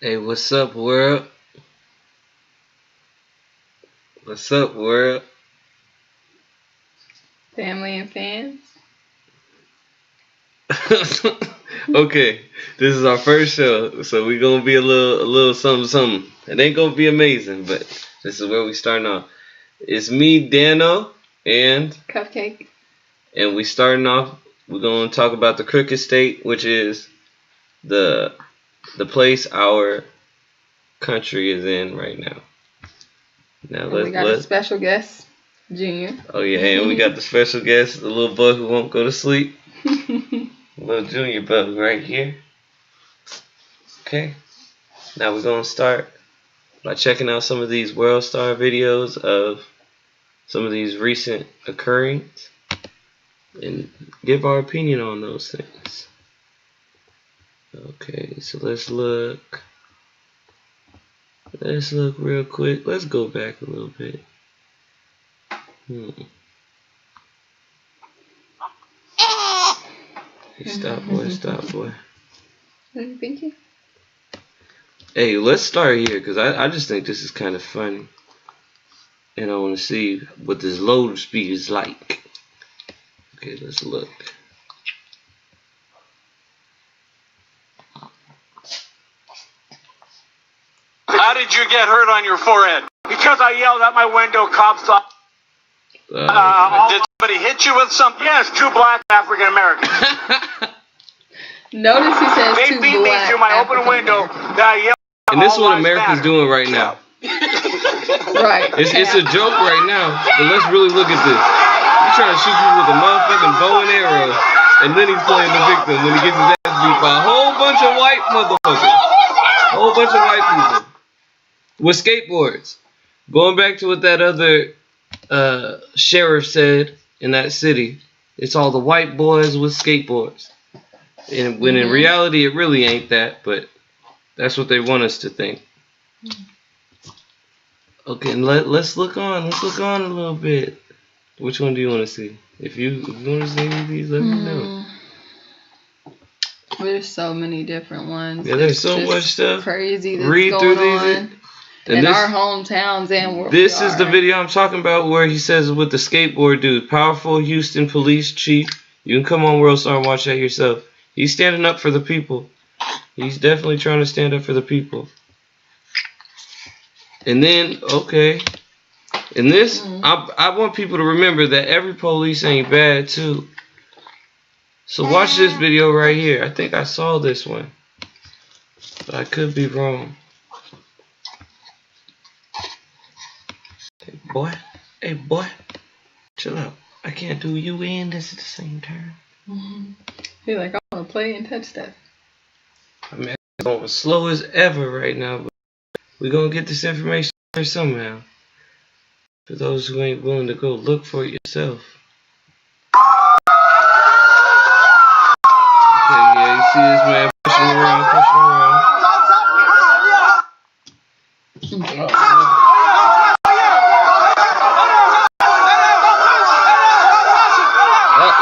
Hey, what's up, world? What's up, world? Family and fans. Okay, this is our first show, so we gonna be a little something. It ain't gonna be amazing, but this is where we starting off. It's me, Dano, and Cupcake. we starting off. We're gonna talk about the Crooked State, which is the place our country is in right now. Now And we got a special guest, Junior. Oh yeah, and we got the special guest, the little bug who won't go to sleep. Little Junior bug right here. Okay. Now we're gonna start by checking out some of these World Star videos of some of these recent occurrences and give our opinion on those things. Okay, so let's look. Let's look real quick. Let's go back a little bit. Hey, stop, boy. Stop, boy. What are you thinking? Hey, let's start here because I just think this is kind of funny. And I want to see what this load speed is like. Okay, let's look. How did you get hurt on your forehead? Because I yelled out my window, cops thought. Did somebody hit you with something? Yes, two black African Americans. Notice he says they two beat me black through my open window. That I yelled out, And this is all what lives America's matter. doing right now. Right. It's a joke right now, but let's really look at this. He's trying to shoot people with a motherfucking bow and arrow, and then he's playing the victim when he gets his ass beat by a whole bunch of white motherfuckers. A whole bunch of white people. With skateboards. Going back to what that other sheriff said in that city, it's all the white boys with skateboards. And when in reality it really ain't that, but that's what they want us to think. Okay, and let's look on. Let's look on a little bit. Which one do you want to see? If you want to see any of these, let me know. There's so many different ones. Yeah, there's so much stuff. Crazy that's Read going through these. on in our hometowns and where this we is the are. video I'm talking about where he says with the skateboard dude, powerful Houston police chief. You can come on World Star and watch that yourself. He's standing up for the people. He's definitely trying to stand up for the people. And then, okay. And this, I want people to remember that every police ain't bad too. So watch this video right here. I think I saw this one. But I could be wrong. Hey boy, chill out. I can't do you and this at the same time. He's like, I want to play and touch that. I mean, it's going as slow as ever right now, but we're going to get this information here somehow. For those who ain't willing to go look for it yourself. Okay, yeah, you see this man pushing around.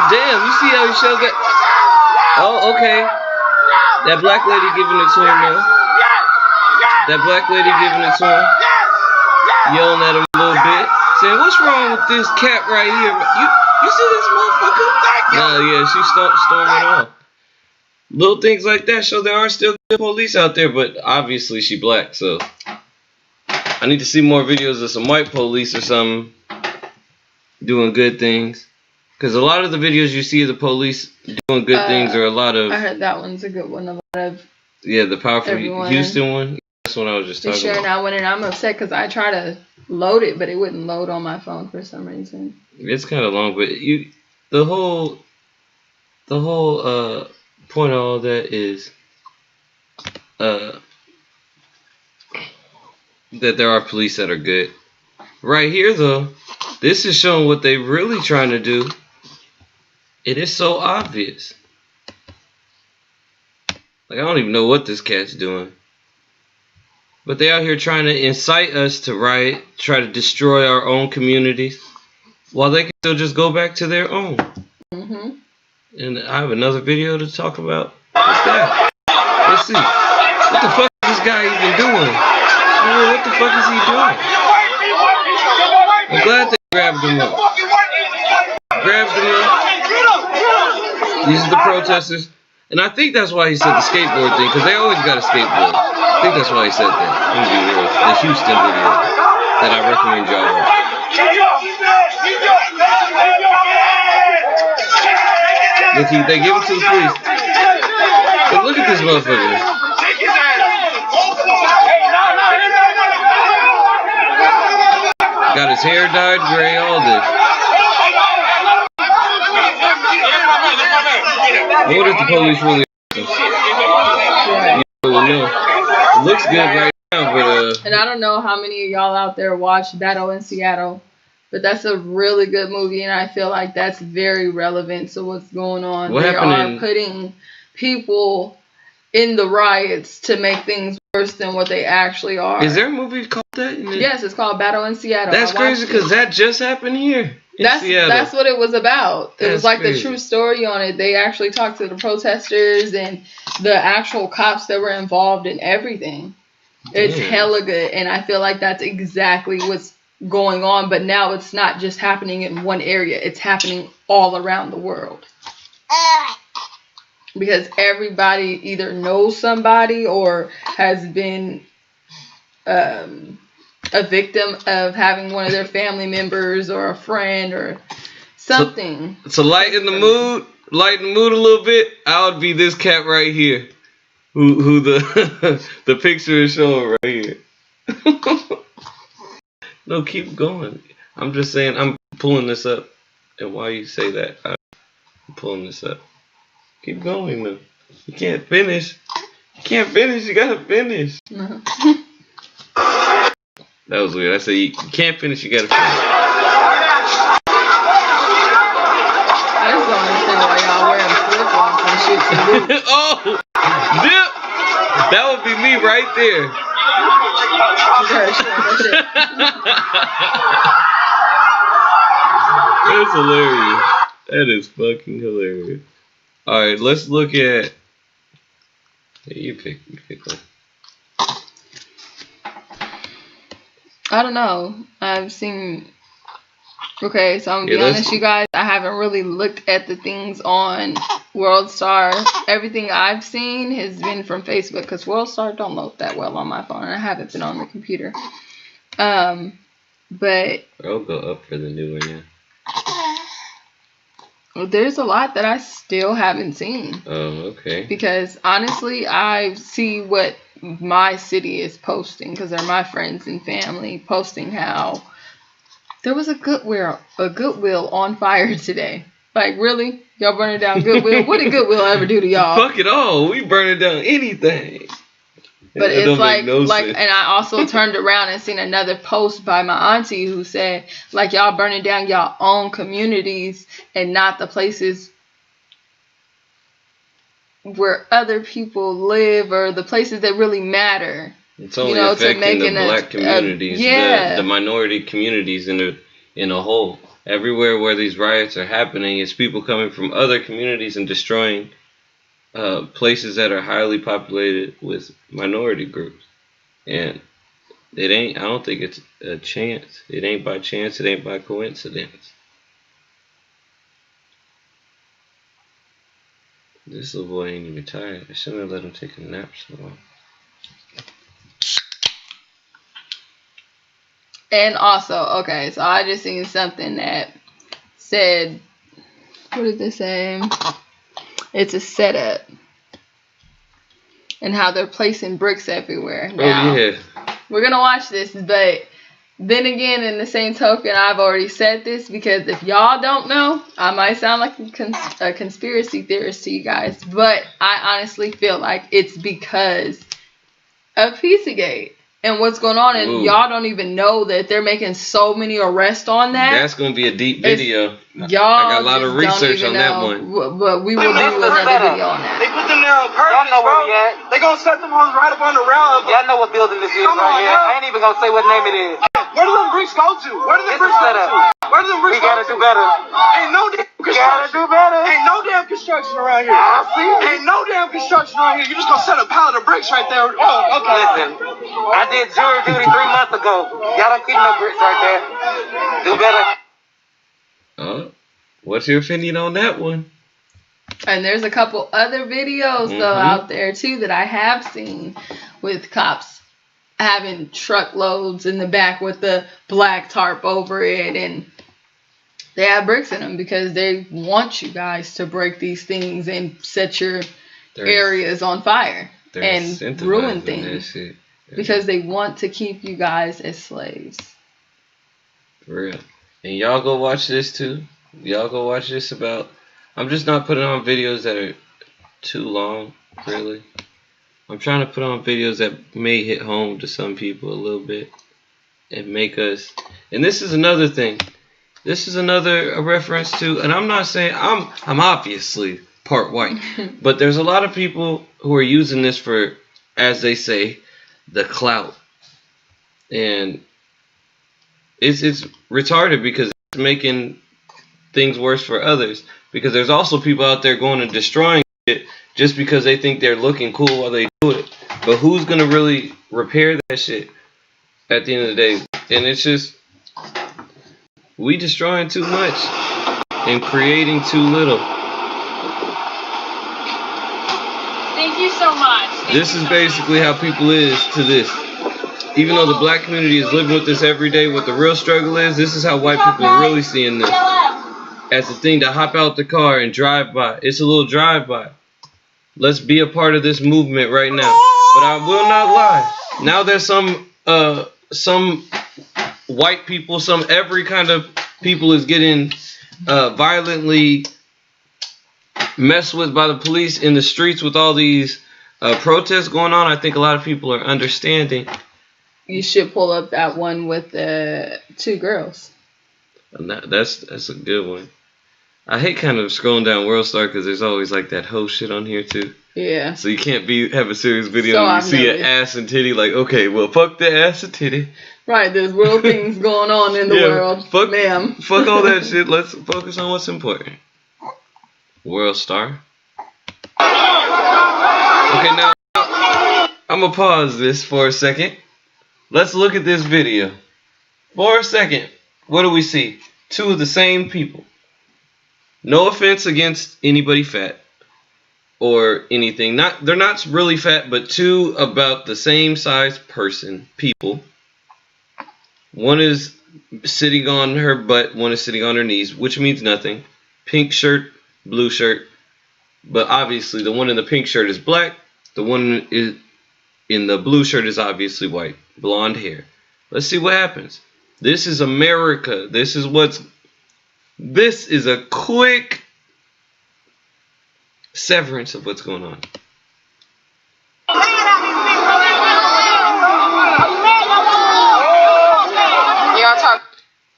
Damn, you see how he showed that? Oh, okay. That black lady giving it to him now. That black lady giving it to him. Yelling at him a little bit. Saying, what's wrong with this cat right here? You see this motherfucker? Nah, yeah, she storming off. Little things like that show there are still good police out there, but obviously she black, so I need to see more videos of some white police or something doing good things. Because a lot of the videos you see of the police doing good things are a lot of... I heard that one's a good one. A lot of... Yeah, the powerful Houston one. That's what I was just talking about. Now, when I'm upset because I try to load it, but it wouldn't load on my phone for some reason. It's kind of long, but the whole point of all that is that there are police that are good. Right here, though, this is showing what they really trying to do. It is so obvious. Like, I don't even know what this cat's doing. But they out here trying to incite us to riot, try to destroy our own communities, while they can still just go back to their own. And I have another video to talk about. What's that? Let's see. What the fuck is this guy even doing? I mean, what the fuck is he doing? I'm glad they grabbed him up. Grabbed him up. These are the protesters. And I think that's why he said the skateboard thing, because they always got a skateboard. I think that's why he said that. Let me be real. The Houston video that I recommend y'all watch. Look, they give it to the police. But look at this motherfucker. Got his hair dyed gray, all this. What is the police really? You don't really know. It looks good right now, but And I don't know how many of y'all out there watched Battle in Seattle, but that's a really good movie, and I feel like that's very relevant to what's going on. What they happened are putting people in the riots to make things worse than what they actually are. Is there a movie called that? Yes, it's called Battle in Seattle. That's crazy because that just happened here. That's what it was about. It was like crazy. the true story on it. They actually talked to the protesters and the actual cops that were involved in everything. It's hella good, and I feel like that's exactly what's going on. But now it's not just happening in one area; it's happening all around the world. Because everybody either knows somebody or has been a victim of having one of their family members or a friend or something. So lighten the mood a little bit. I would be this cat right here, who the the picture is showing right here. No, keep going. I'm just saying I'm pulling this up, and while you say that, I'm pulling this up. Keep going, though. You can't finish. You gotta finish. Uh-huh. That was weird. I said you can't finish, you gotta finish. I just don't understand why y'all wearing flip-flops and shit to boots. Oh! Dip! That would be me right there. That's hilarious. That is fucking hilarious. Alright, let's look at... You pick one. I don't know. I've seen... Okay, so I'm gonna be honest, you guys. I haven't really looked at the things on WorldStar. Everything I've seen has been from Facebook because WorldStar don't load that well on my phone. And I haven't been on the computer. But I'll go up for the new one, yeah. There's a lot that I still haven't seen. Oh, okay. Because honestly, I see what my city is posting because they're my friends and family posting how there was a Goodwill on fire today. Like, really? Y'all burning down Goodwill? What did Goodwill ever do to y'all? Fuck it all. We burning down anything. But it's like, and I also turned around and seen another post by my auntie who said, like, y'all burning down y'all own communities and not the places where other people live or the places that really matter. It's only affecting the black communities, the minority communities in a whole. Everywhere where these riots are happening, it's people coming from other communities and destroying places that are highly populated with minority groups. And it ain't, I don't think it's a chance. It ain't by chance. It ain't by coincidence. This little boy ain't even tired. I shouldn't have let him take a nap so long. And also, okay, so I just seen something that said, what did they say? It's a setup. And how they're placing bricks everywhere. Now, we're going to watch this, but then again, in the same token, I've already said this because if y'all don't know, I might sound like a conspiracy theorist to you guys, but I honestly feel like it's because of Pizzagate. And what's going on, and y'all don't even know that they're making so many arrests on that. That's going to be a deep video. Y'all I got a lot of research on that one. But we will do another video on that. They put them there on purpose, y'all know where we at. They gonna set them on right up on the round. Y'all know what building this is right here. I ain't even gonna say what name it is. Where do them bricks go to? Where do them bricks go to? Where do them bricks go to? We gotta do better. Ain't no difference. gotta do better. Ain't no damn construction around here. I see it. Ain't no damn construction around here. You just gonna set a pallet of bricks right there. Oh, okay. Listen, I did jury duty 3 months ago. Y'all don't keep no bricks right there. Do better. What's your opinion on that one? And there's a couple other videos though out there too that I have seen with cops having truckloads in the back with the black tarp over it, and they have bricks in them because they want you guys to break these things and set your areas on fire and ruin things because they want to keep you guys as slaves. For real. And y'all go watch this too. Y'all go watch this about... I'm just not putting on videos that are too long, really. I'm trying to put on videos that may hit home to some people a little bit and make us... And this is another thing. This is a reference to... And I'm not saying... I'm obviously part white. But there's a lot of people who are using this for, as they say, the clout. And it's retarded because it's making things worse for others. Because there's also people out there going and destroying it just because they think they're looking cool while they do it. But who's going to really repair that shit at the end of the day? And it's just, we destroying too much and creating too little. Thank you so much. This is basically how people is to this. Even though the black community is living with this every day, what the real struggle is, this is how white people are really seeing this. As a thing to hop out the car and drive by. It's a little drive-by. Let's be a part of this movement right now. But I will not lie. Now there's some white people, every kind of people is getting violently messed with by the police in the streets with all these protests going on. I think a lot of people are understanding. You should pull up that one with the 2 girls. And that's a good one. I hate kind of scrolling down WorldStar because there's always like that hoe shit on here too. Yeah. So you can't have a serious video and you see an ass and titty, like, okay, well, fuck the ass and titty. Right, there's real things going on in the world. Fuck all that shit. Let's focus on what's important. WorldStar. Okay, now I'm gonna pause this for a second. Let's look at this video. For a second, what do we see? 2 of the same people. No offense against anybody fat or anything. They're not really fat, but 2 about the same size people. One is sitting on her butt, one is sitting on her knees, which means nothing. Pink shirt, blue shirt. But obviously the one in the pink shirt is black. The one in the blue shirt is obviously white. Blonde hair. Let's see what happens. This is America. This is a quick severance of what's going on.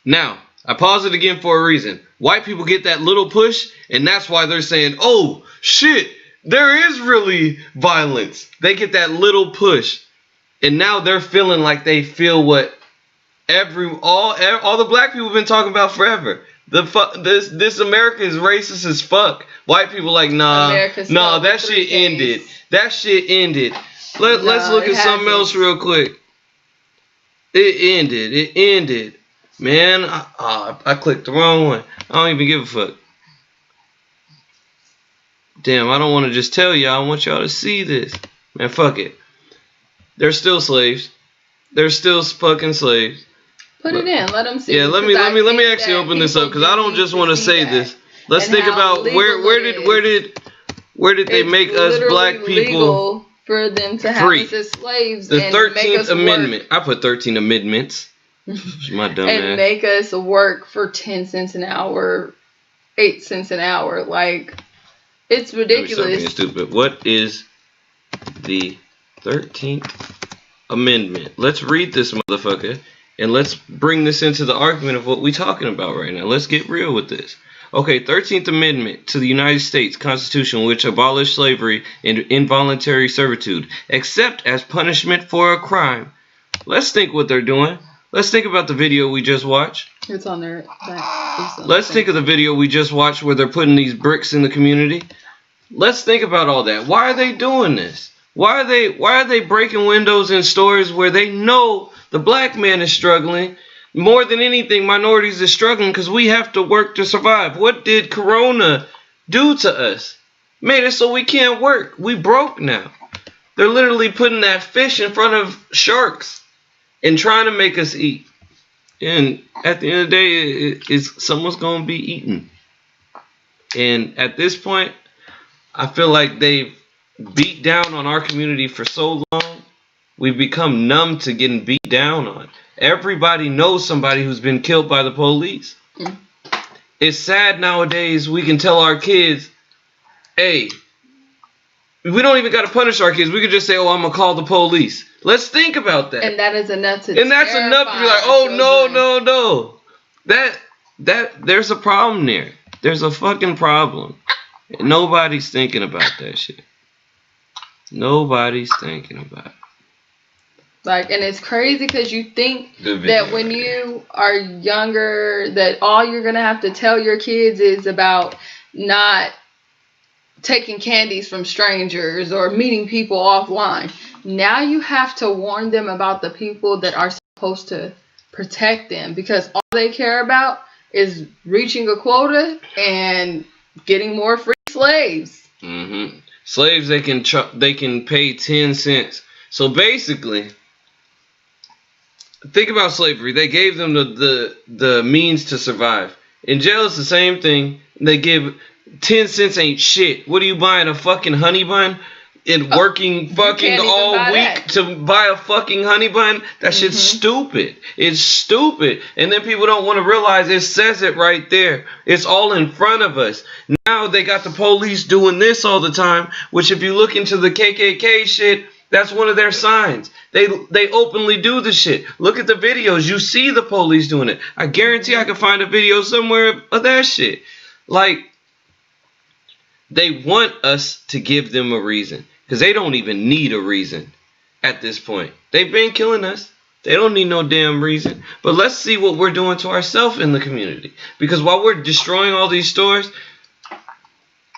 Now, I pause it again for a reason. White people get that little push, and that's why they're saying, oh, shit, there is really violence. They get that little push, and now they're feeling like they feel what all the black people have been talking about forever. This America is racist as fuck. White people like, nah, that shit ended. That shit ended. Let's look at something else real quick. It ended. Man, I clicked the wrong one. I don't even give a fuck. Damn, I don't want to just tell y'all. I want y'all to see this. Man, fuck it. They're still slaves. They're still fucking slaves. Put it in. Let them see. Yeah, let me actually open this up because I don't just want to say this. Let's think about where did they make us black people for them to have us as slaves? The 13th Amendment. I put 13 amendments. My dumb ass. And make us work for 10 cents an hour, 8 cents an hour. Like, it's ridiculous. Stupid. What is the 13th Amendment? Let's read this motherfucker. And let's bring this into the argument of what we're talking about right now. Let's get real with this. Okay, 13th Amendment to the United States Constitution, which abolished slavery and involuntary servitude, except as punishment for a crime. Let's think what they're doing. Let's think about the video we just watched. It's on there. Let's think of the video we just watched where they're putting these bricks in the community. Let's think about all that. Why are they doing this? Why are they breaking windows in stores where they know the black man is struggling? More than anything, minorities are struggling because we have to work to survive. What did Corona do to us? Made it so we can't work. We broke now. They're literally putting that fish in front of sharks and trying to make us eat. And at the end of the day, someone's going to be eaten. And at this point, I feel like they've beat down on our community for so long. We've become numb to getting beat down on. Everybody knows somebody who's been killed by the police. Mm. It's sad nowadays we can tell our kids, hey, we don't even got to punish our kids. We could just say, oh, I'm going to call the police. Let's think about that. And that is enough to And that's enough to be like, oh, no. There's a problem there. There's a fucking problem. And nobody's thinking about that shit. Nobody's thinking about it. Like, and it's crazy because you think that when you are younger, that all you're going to have to tell your kids is about not taking candies from strangers or meeting people offline. Now you have to warn them about the people that are supposed to protect them, because all they care about is reaching a quota and getting more free slaves. Mm-hmm. Slaves, they can pay 10 cents. So basically, think about slavery. They gave them the means to survive. In jail, it's the same thing. They give 10 cents ain't shit. What are you buying, a fucking honey bun? And working fucking all week to buy a fucking honey bun? That shit's stupid. It's stupid. And then people don't want to realize it says it right there. It's all in front of us. Now they got the police doing this all the time, which if you look into the KKK shit, that's one of their signs. They openly do the shit. Look at the videos. You see the police doing it. I guarantee I can find a video somewhere of that shit. Like, they want us to give them a reason. Because they don't even need a reason at this point. They've been killing us. They don't need no damn reason. But let's see what we're doing to ourselves in the community. Because while we're destroying all these stores,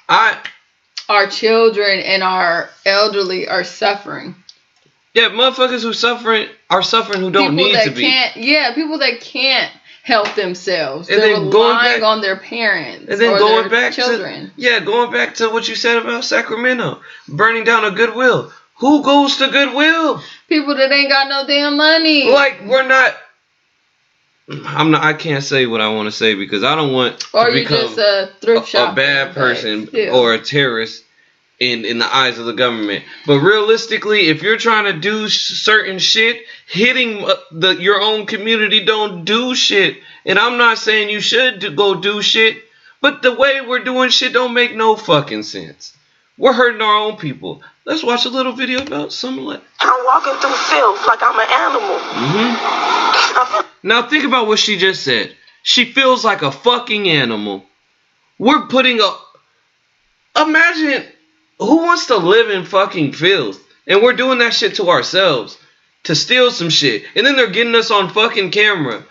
our children and our elderly are suffering. Yeah, motherfuckers are suffering who don't need to be. People that can't help themselves. And they're relying on their parents and then going back children. Going back to what you said about Sacramento. Burning down a Goodwill. Who goes to Goodwill? People that ain't got no damn money. Like, I can't say what I want to say because I don't want to become just a thrift shop, a bad person or a terrorist in the eyes of the government. But realistically, if you're trying to do certain shit, hitting your own community don't do shit. And I'm not saying you should go do shit, but the way we're doing shit don't make no fucking sense. We're hurting our own people. Let's watch a little video about something like... I'm walking through filth like I'm an animal. Now think about what she just said. She feels like a fucking animal. We're putting Imagine... Who wants to live in fucking filth? And we're doing that shit to ourselves. To steal some shit. And then they're getting us on fucking camera.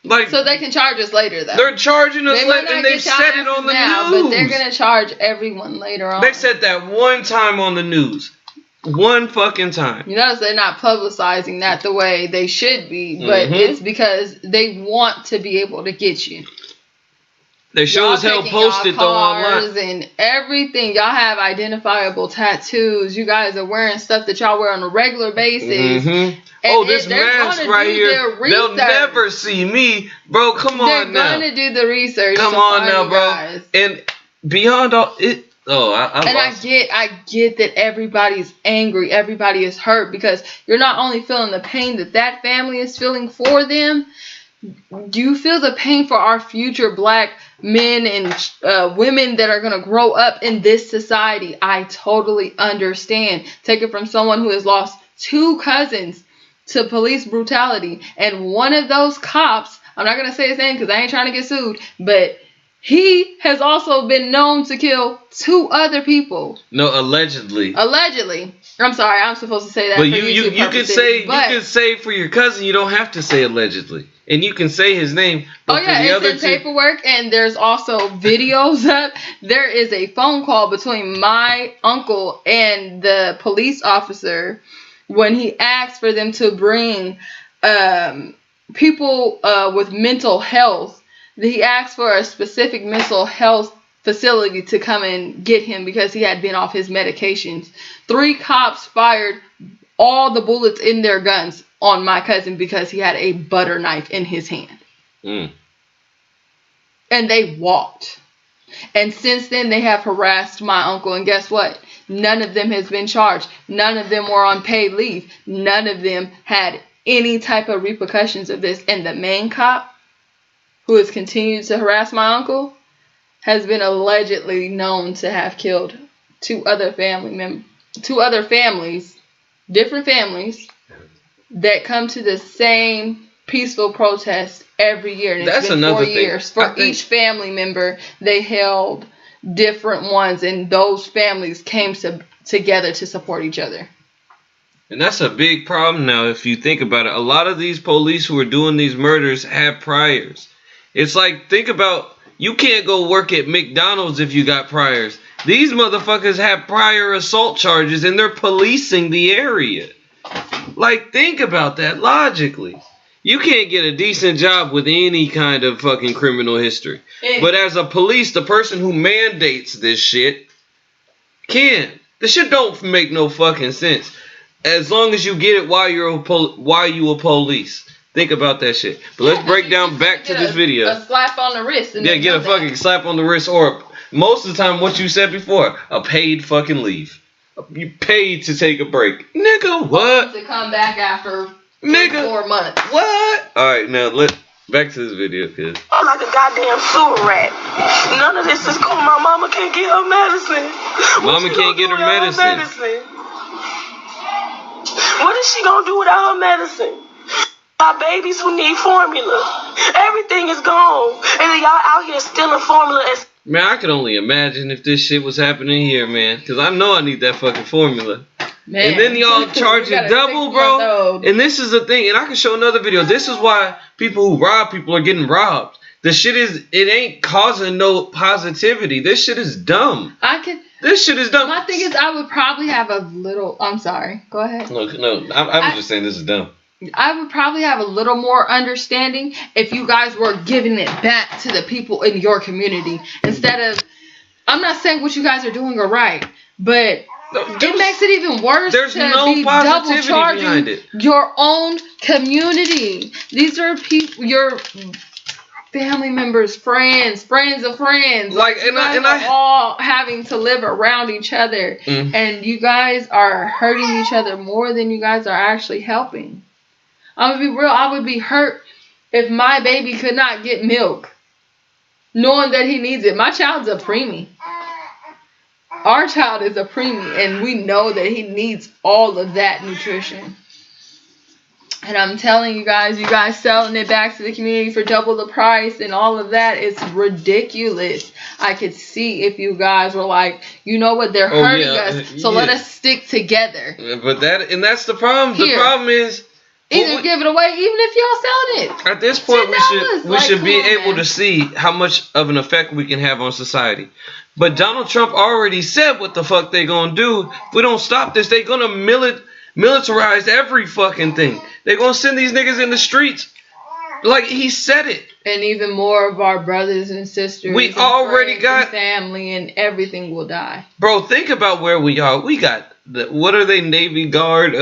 Like, so they can charge us later, though. They're charging us later, and they've said it on the news. But they're going to charge everyone later on. They said that one time on the news. One fucking time. You notice they're not publicizing that the way they should be. But it's because they want to be able to get you. They show us hell posted though online. And everything. Y'all have identifiable tattoos. You guys are wearing stuff that y'all wear on a regular basis. And this mask right here. They'll never see me. Bro, come on now. They're going to do the research. Come on now, bro. Guys. And beyond all it. I get that everybody's angry. Everybody is hurt because you're not only feeling the pain that family is feeling for them. Do you feel the pain for our future black men and women that are going to grow up in this society? I totally understand. Take it from someone who has lost 2 cousins to police brutality. And one of those cops, I'm not going to say his name because I ain't trying to get sued, but He has also been known to kill 2 other people. No, allegedly. Allegedly. I'm sorry, I'm supposed to say that. But for you can say for your cousin. You don't have to say allegedly, and you can say his name. But it's in paperwork, and there's also videos up. There is a phone call between my uncle and the police officer when he asked for them to bring people with mental health. He asked for a specific mental health facility to come and get him because he had been off his medications. 3 cops fired all the bullets in their guns on my cousin because he had a butter knife in his hand. And they walked. And since then, they have harassed my uncle. And guess what? None of them has been charged. None of them were on paid leave. None of them had any type of repercussions of this. And the main cop, who has continued to harass my uncle, has been allegedly known to have killed 2 other families, different families, that come to the same peaceful protest every year. And it's been 4 years. For each family member, they held different ones, and those families came together to support each other. And that's a big problem now if you think about it. A lot of these police who are doing these murders have priors. It's like, think about, you can't go work at McDonald's if you got priors. These motherfuckers have prior assault charges and they're policing the area. Like, think about that logically. You can't get a decent job with any kind of fucking criminal history. But as a police, the person who mandates this shit can. This shit don't make no fucking sense. As long as you get it while you a police. Think about that shit. But let's break down back to this video. A slap on the wrist. Yeah, get a fucking slap on the wrist, or most of the time what you said before, a paid fucking leave. You paid to take a break. Nigga, what? To come back after 4 months. What? Alright, now back to this video, kid. I'm like a goddamn sewer rat. None of this is cool. My mama can't get her medicine. Mama can't get her medicine. What is she gonna do without her medicine? My babies who need formula. Everything is gone. And y'all out here stealing formula. Man, I could only imagine if this shit was happening here, man. Because I know I need that fucking formula. Man. And then y'all charge it double, bro. And this is the thing. And I can show another video. This is why people who rob people are getting robbed. The shit it ain't causing no positivity. This shit is dumb. This shit is dumb. My thing is, I would probably have a little... I'm sorry. Go ahead. No, I was just saying this is dumb. I would probably have a little more understanding if you guys were giving it back to the people in your community instead of... I'm not saying what you guys are doing are right, but it makes it even worse to be double charging your own community. These are people, your family members, friends of friends. Like, you guys are all having to live around each other, and you guys are hurting each other more than you guys are actually helping. I'm gonna be real. I would be hurt if my baby could not get milk, knowing that he needs it. My child's a preemie. Our child is a preemie, and we know that he needs all of that nutrition. And I'm telling you guys selling it back to the community for double the price and all of that is ridiculous. I could see if you guys were like, you know what, they're hurting us, so let us stick together. But that's the problem. The problem is, either give it away, even if y'all selling it. At this point, we should be able to see how much of an effect we can have on society. But Donald Trump already said what the fuck they gonna do. If we don't stop this, they gonna militarize every fucking thing. They gonna send these niggas in the streets. Like, he said it. And even more of our brothers and sisters. We already got family, and everything will die. Bro, think about where we are. We got what are they? Navy Guard,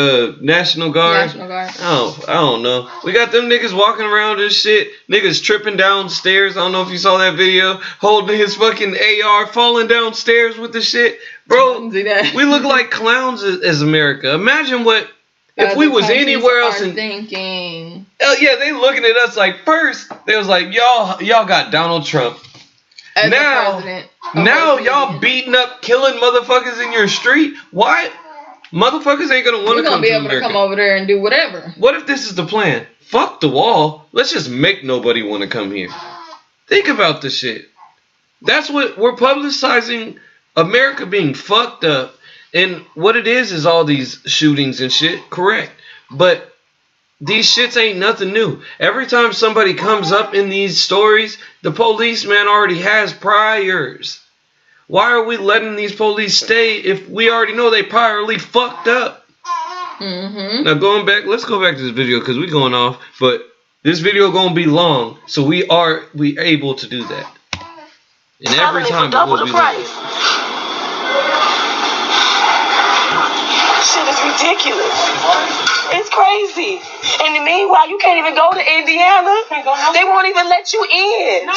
National Guard. National Guard. I don't know. We got them niggas walking around and shit. Niggas tripping downstairs. I don't know if you saw that video. Holding his fucking AR, falling downstairs with the shit. Bro, we look like clowns as America. Imagine what if we was anywhere else and thinking. Yeah, they looking at us like, first they was like, y'all got Donald Trump. As now y'all beating up, killing motherfuckers in your street. Why? Motherfuckers ain't gonna want to come to America. We're gonna be able to come over there and do whatever. What if this is the plan? Fuck the wall. Let's just make nobody want to come here. Think about this shit. That's what we're publicizing. America being fucked up. And what it is all these shootings and shit. Correct. But these shits ain't nothing new. Every time somebody comes up in these stories, the policeman already has priors. Why are we letting these police stay if we already know they probably fucked up? Mm-hmm. Now going back, let's go back to this video because we're going off. But this video gonna be long, so we able to do that. And every time it will be long. Shit is ridiculous. It's crazy. And meanwhile, you can't even go to Indiana. They won't even let you in.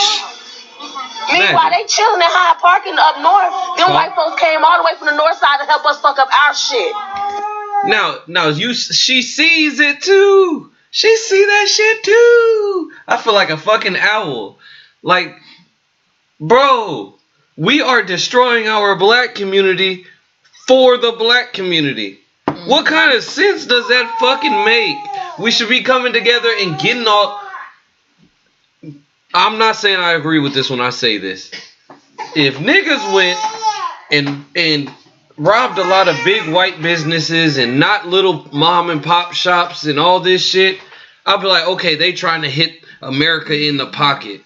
Meanwhile, they chilling in Hyde Park and up north. Them white folks came all the way from the north side to help us fuck up our shit. Now, she sees it too. She see that shit too. I feel like a fucking owl. Like, bro, we are destroying our black community for the black community. What kind of sense does that fucking make? We should be coming together and getting all... I'm not saying I agree with this when I say this. If niggas went and robbed a lot of big white businesses and not little mom and pop shops and all this shit, I'd be like, okay, they trying to hit America in the pocket.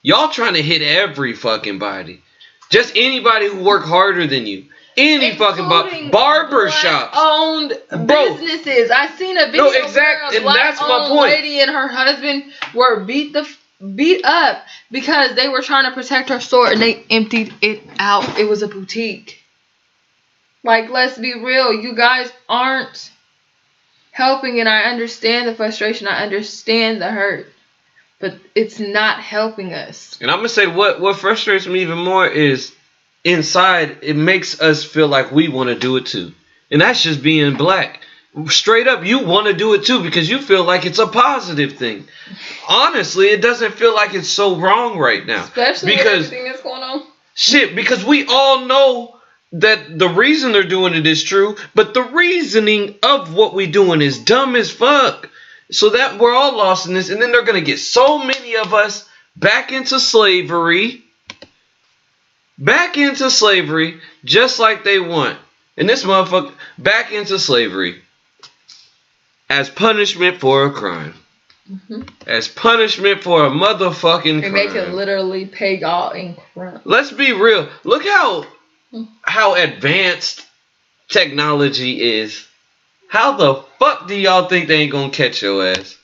Y'all trying to hit every fucking body. Just anybody who work harder than you. Any fucking barber shops, owned businesses. I seen a video where a black-owned lady and her husband were beat up because they were trying to protect her store and they emptied it out. It was a boutique. Like, let's be real. You guys aren't helping, and I understand the frustration. I understand the hurt, but it's not helping us. And I'm gonna say what frustrates me even more is, inside, it makes us feel like we want to do it too. And that's just being black. Straight up, you want to do it too because you feel like it's a positive thing. Honestly, it doesn't feel like it's so wrong right now. Especially with everything that's going on. Shit, because we all know that the reason they're doing it is true, but the reasoning of what we doing is dumb as fuck. So that we're all lost in this, and then they're going to get so many of us back into slavery. Back into slavery, just like they want. And this motherfucker, back into slavery. As punishment for a crime. Mm-hmm. As punishment for a motherfucking crime. They make it literally pay y'all in crime. Let's be real. Look how advanced technology is. How the fuck do y'all think they ain't gonna catch your ass?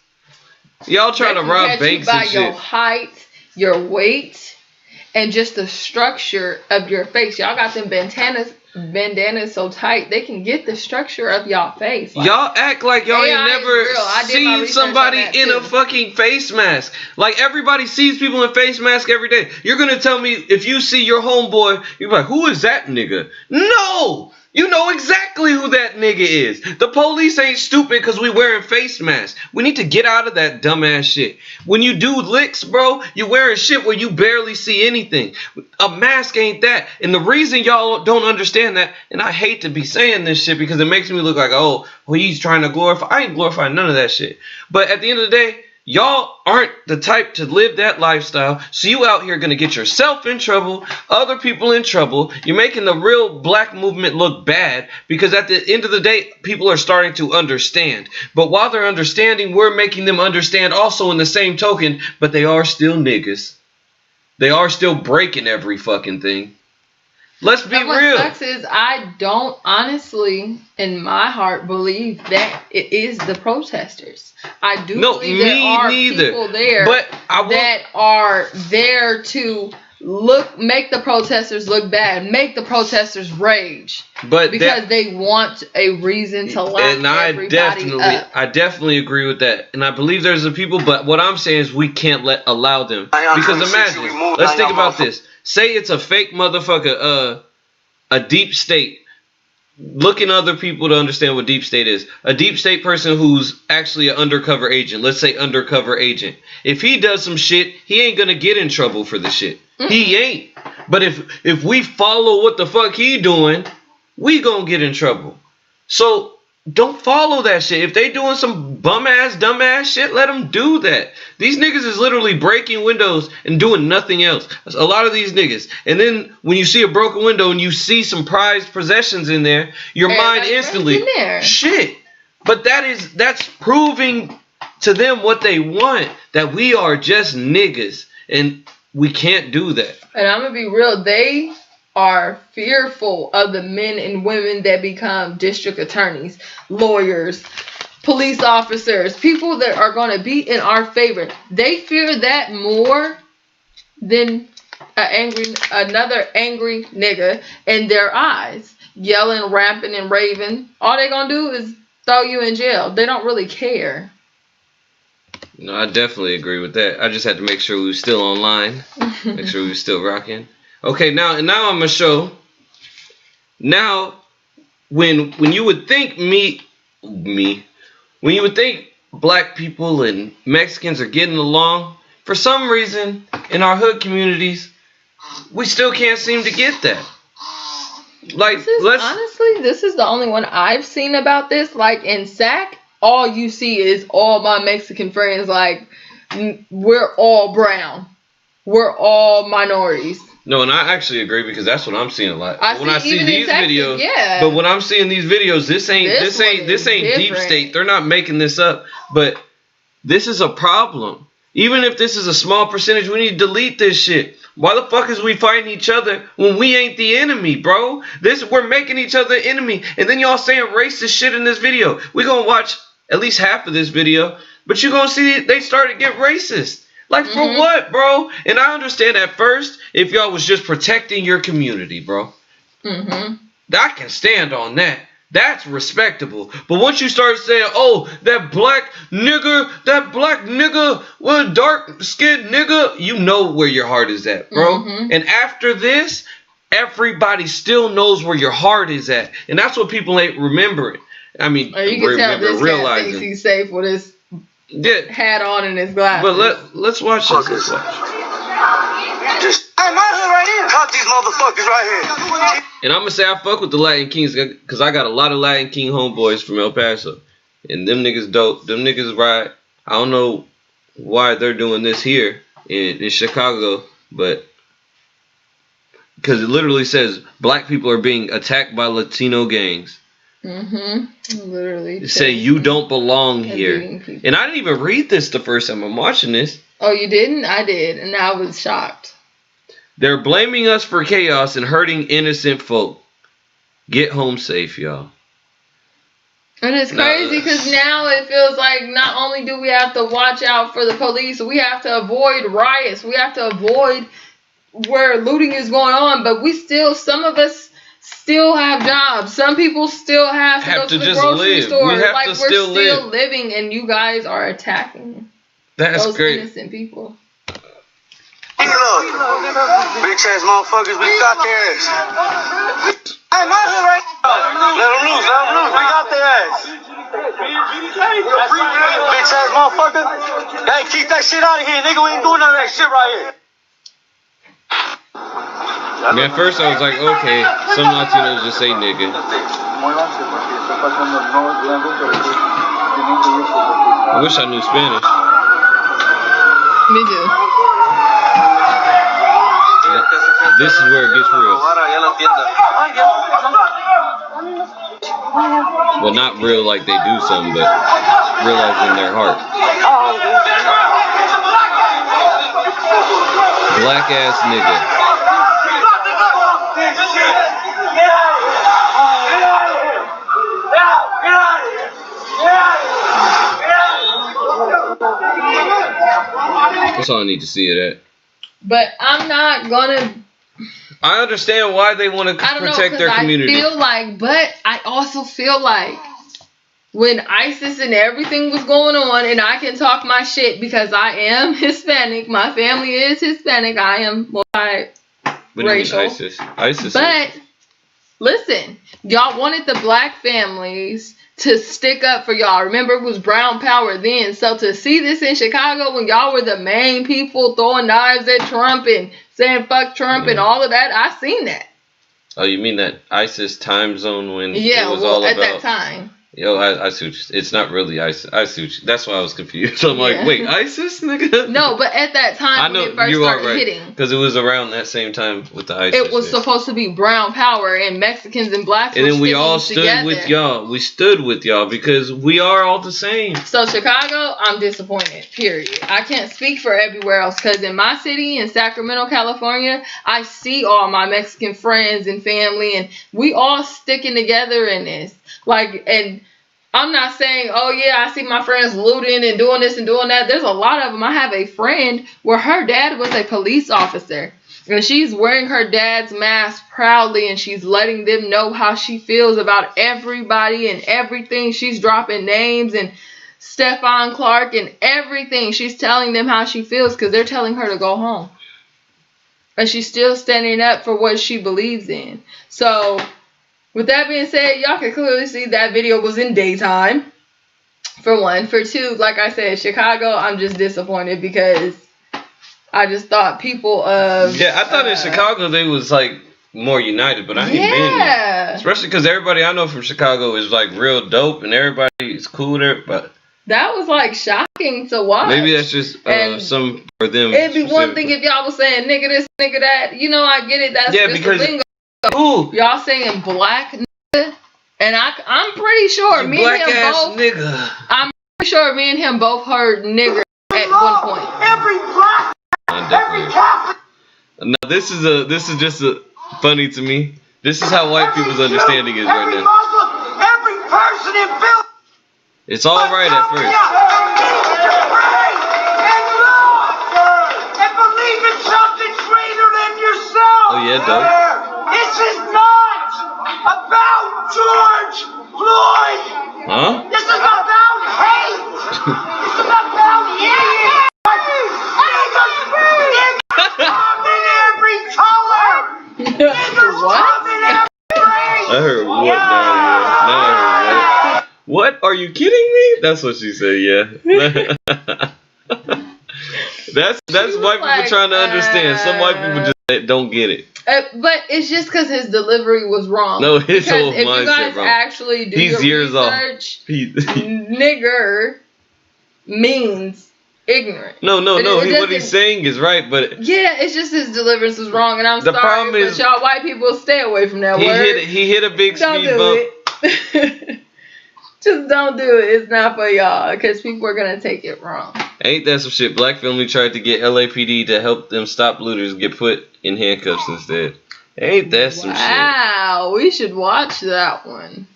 Y'all trying to rob banks and shit. By your height, your weight, and just the structure of your face. Y'all got them bandanas so tight they can get the structure of y'all face. Like, y'all act like y'all ain't never seen somebody in a fucking face mask. Like, everybody sees people in face masks every day. You're gonna tell me if you see your homeboy, you're like, who is that nigga? No! You know exactly who that nigga is. The police ain't stupid because we wearing face masks. We need to get out of that dumbass shit. When you do licks, bro, you wearing shit where you barely see anything. A mask ain't that. And the reason y'all don't understand that, and I hate to be saying this shit because it makes me look like, oh, well, he's trying to glorify. I ain't glorifying none of that shit. But at the end of the day, y'all aren't the type to live that lifestyle, so you out here gonna get yourself in trouble, other people in trouble. You're making the real black movement look bad because at the end of the day, people are starting to understand. But while they're understanding, we're making them understand also in the same token, but they are still niggas. They are still breaking every fucking thing. Let's be real. What sucks is I don't honestly, in my heart, believe that it is the protesters. I do believe there are people there that are there to make the protesters look bad, make the protesters rage, because they want a reason to lock everybody up. I definitely agree with that, and I believe there's the people. But what I'm saying is we can't allow them, because imagine, let's think about this. Say it's a fake motherfucker, a deep state. Looking other people to understand what deep state is. A deep state person who's actually an undercover agent. Let's say undercover agent. If he does some shit, he ain't gonna get in trouble for the shit. He ain't. But if we follow what the fuck he doing, we gonna get in trouble. So don't follow that shit. If they doing some bum ass, dumb ass shit, let them do that. These niggas is literally breaking windows and doing nothing else. A lot of these niggas. And then when you see a broken window and you see some prized possessions in there, your mind instantly, shit. But that's proving to them what they want, that we are just niggas and we can't do that. And I'm gonna be real, they are fearful of the men and women that become district attorneys, lawyers, police officers, people that are going to be in our favor. They fear that more than another angry nigga in their eyes, yelling, rapping, and raving. All they going to do is throw you in jail. They don't really care. No, I definitely agree with that. I just had to make sure we were still online, make sure we were still rocking. Okay, now I'm gonna show. Now, when you would think when you would think black people and Mexicans are getting along, for some reason in our hood communities, we still can't seem to get that. Like, honestly, this is the only one I've seen about this. Like in SAC, all you see is all my Mexican friends. Like, we're all brown, we're all minorities. No, and I actually agree because that's what I'm seeing a lot. When I see these videos, yeah. But when I'm seeing these videos, this ain't deep state. They're not making this up. But this is a problem. Even if this is a small percentage, we need to delete this shit. Why the fuck is we fighting each other when we ain't the enemy, bro? We're making each other the enemy, and then y'all saying racist shit in this video. We gonna watch at least half of this video, but you gonna see they started to get racist. Like, for what, bro? And I understand at first if y'all was just protecting your community, bro. I can stand on that. That's respectable. But once you start saying, oh, that black nigga, well, dark-skinned nigga, you know where your heart is at, bro. And after this, everybody still knows where your heart is at. And that's what people ain't remembering. I mean, you can tell this guy thinks he's safe with his hat on and his glasses. But let's watch this. Let's watch. I'm out here right here. Caught these motherfuckers right here. And I'm gonna say I fuck with the Latin Kings because I got a lot of Latin King homeboys from El Paso, and them niggas dope. Them niggas ride. I don't know why they're doing this here in Chicago, but because it literally says black people are being attacked by Latino gangs. Literally. Say you don't belong here. And I didn't even read this the first time I'm watching this. Oh, you didn't? I did, and I was shocked. They're blaming us for chaos and hurting innocent folk. Get home safe, y'all. And it's crazy because now it feels like not only do we have to watch out for the police, we have to avoid riots. We have to avoid where looting is going on, but some of us still have jobs. Some people still have to go to the grocery store. We're still living, and you guys are attacking those innocent people. Bitch ass motherfuckers, we got their ass. I'm out here right now. Let them loose. We got their ass. Bitch ass motherfucker. Hey, keep that shit out of here, nigga. We ain't doing none of that shit right here. I mean, at first I was like, okay, some Latinos just say nigga. I wish I knew Spanish. Me too. This is where it gets real. Well, not real like they do something, but realizing their heart. Black ass nigga. That's all I need to see of that. But I'm not gonna. I understand why they want to protect their community. I also feel like when ISIS and everything was going on, and I can talk my shit because I am Hispanic. My family is Hispanic. I am multi-racial. ISIS. But listen, y'all wanted the black families to stick up for y'all. Remember, it was brown power then. So to see this in Chicago when y'all were the main people throwing knives at Trump and saying fuck Trump and all of that, I seen that. Oh, you mean that ISIS time zone when it was all about... at that time. Yo, I see what you, it's not really ISIS. I see what you, that's why I was confused. I'm like, wait, ISIS, nigga? No, but at that time when it first started hitting. Because it was around that same time with the ISIS. It was supposed to be brown power and Mexicans and blacks and were then we all stood together. with y'all. We stood with y'all because we are all the same. So Chicago, I'm disappointed, period. I can't speak for everywhere else because in my city, in Sacramento, California, I see all my Mexican friends and family and we all sticking together in this. Like, and I'm not saying, oh yeah, I see my friends looting and doing this and doing that. There's a lot of them. I have a friend where her dad was a police officer. And she's wearing her dad's mask proudly and she's letting them know how she feels about everybody and everything. She's dropping names and Stephon Clark and everything. She's telling them how she feels because they're telling her to go home. And she's still standing up for what she believes in. So, with that being said, y'all can clearly see that video was in daytime, for one. For two, like I said, Chicago, I'm just disappointed because I just thought people of... Yeah, I thought in Chicago they was like more united, but I ain't been there. Especially because everybody I know from Chicago is like real dope and everybody's cool there, but... That was like shocking to watch. Maybe that's just some for them. It'd be one thing if y'all was saying nigga this, nigga that. You know, I get it. That's just because the lingo. Ooh. Y'all saying black nigga, and I'm pretty sure me and him both. Nigga. I'm pretty sure me and him both heard nigger at one point. Every black, every Catholic. Now this is just funny to me. This is how white people's understanding is right now. Muslim, every person in Philly. It's all right at first. And believe in something greater than yourself. Oh yeah, dope. This is not about George Floyd. Huh? This is about hate. This is about hate. Niggas come in every color. Niggas come in every race. I heard what now? Now I heard what. What? Are you kidding me? That's what she said, yeah. that's white people trying to understand. Some white people just don't get it. But it's just because his delivery was wrong. No, his whole if mindset you guys wrong. actually do He's your years research, off. nigger means ignorant. No. What he's saying is right, but yeah, it's just his deliverance was wrong, and I'm sorry, problem but is, y'all white people stay away from that word. He hit a big don't speed bump. It. Just don't do it. It's not for y'all, because people are gonna take it wrong. Ain't that some shit? Black family tried to get LAPD to help them stop looters get put in handcuffs instead. Ain't that some shit? Wow, we should watch that one.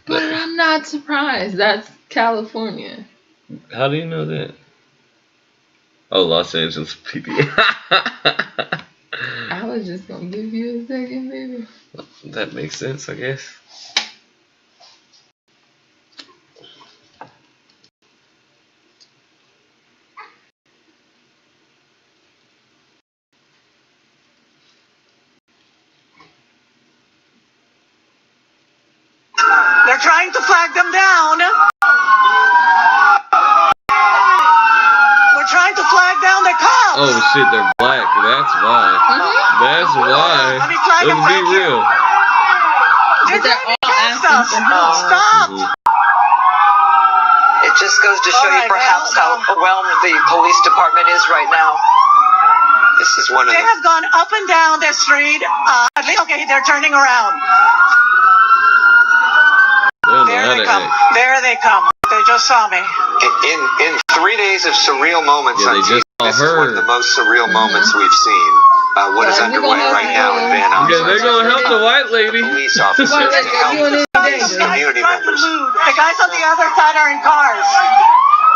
But I'm not surprised. That's California. How do you know that? Oh, Los Angeles PD. I was just gonna give you a second, baby. That makes sense, I guess. They're trying to flag them down. We're trying to flag down the cops. Oh shit, they're black. That's why. That's why. Let's be real. They're all asking for help. Stop. It just goes to show you perhaps how overwhelmed the police department is right now. This is one of They have gone up and down the street. Okay, they're turning around. There they come. There they come. They just saw me. In 3 days of surreal moments on TV, this is one of the most surreal moments we've seen. What is underway right now in Van Nuys? Yeah, they're gonna help the white lady. Police officers to help community members. The guys on the other side are in cars.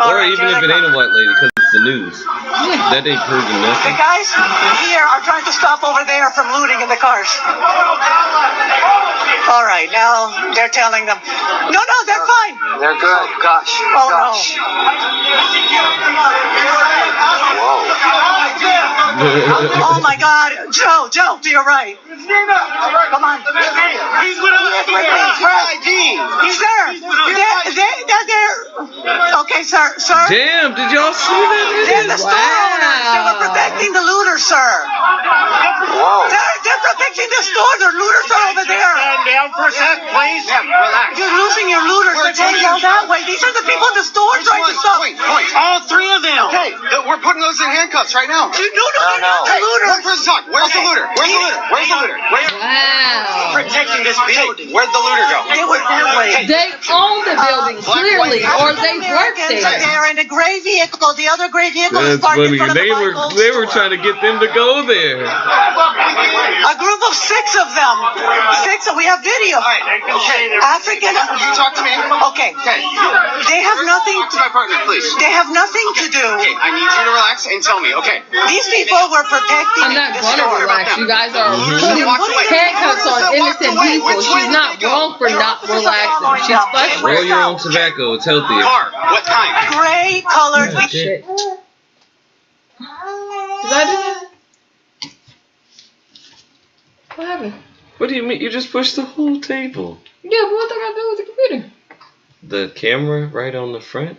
Or even if it ain't a white lady, because it's the news. That ain't proving The nothing. guys here are trying to stop over there from looting in the cars. All right, now they're telling them, no, they're fine. They're good. Oh, gosh. Oh, gosh. no. Whoa. Oh, my God. Joe, to your right. Come on. He's with us. He's there. They're there. Okay, sir. Damn, did y'all see that? They're the store owners. They were protecting the looters, sir. Whoa. They're protecting the store. Their looters are over there. Stand down for a sec, please. Yeah, relax. You're losing your looters. They're going down that way. These are the people in the store trying to stop. Point. All three of them. Okay, we're putting those in handcuffs right now. No, they're not the looters. One person talk. Where's the looter? Wow. Protecting this building. Where'd the looter go? They were that way. They own the building, clearly, or they work there. They're in a gray vehicle. The other gray vehicle is That's parked in funny. front of the Michael's They were store. trying to get them to go there. A group of 6 of them. 6. We have video. African. You talk to me. Okay. They have nothing. Talk to my partner, please. They have nothing to do. Okay, I need you to relax and tell me. Okay. These people were protecting. I'm not the gonna store. relax. You guys are putting handcuffs on innocent people. She's not wrong for not relaxing. She's frustrated. Roll your own tobacco. It's healthier. Car. What kind? Gray colored. Oh, shit. Did I do that? What happened? What do you mean? You just pushed the whole table. Yeah, but what did I do with the computer? The camera right on the front?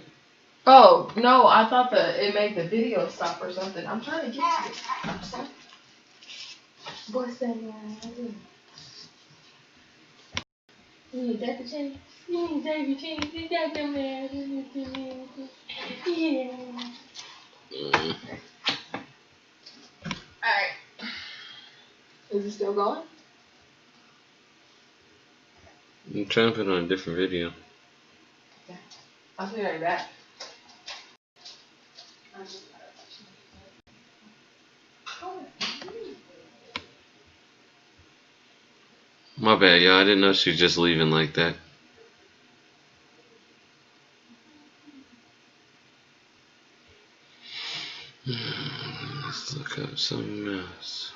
Oh, no, I thought it made the video stop or something. I'm trying to get to it. What's that, man? You need that to change? You need that to change? You got them there. Yeah. Alright. Is it still going? I'm trying to put on a different video. Okay. I'll be right back. My bad, y'all. I didn't know she was just leaving like that. Let's look up something else.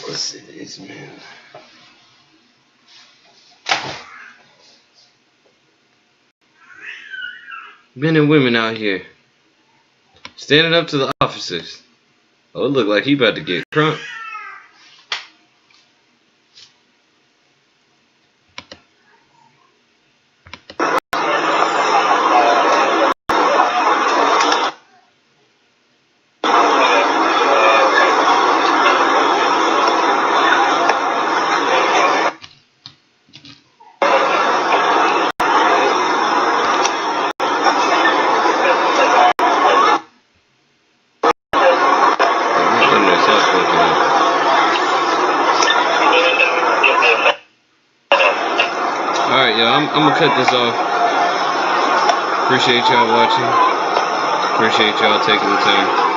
What's it is, man? Men and women out here standing up to the officers. Oh, it look like he about to get crunk. Alright, y'all, I'm gonna cut this off. Appreciate y'all watching. Appreciate y'all taking the time.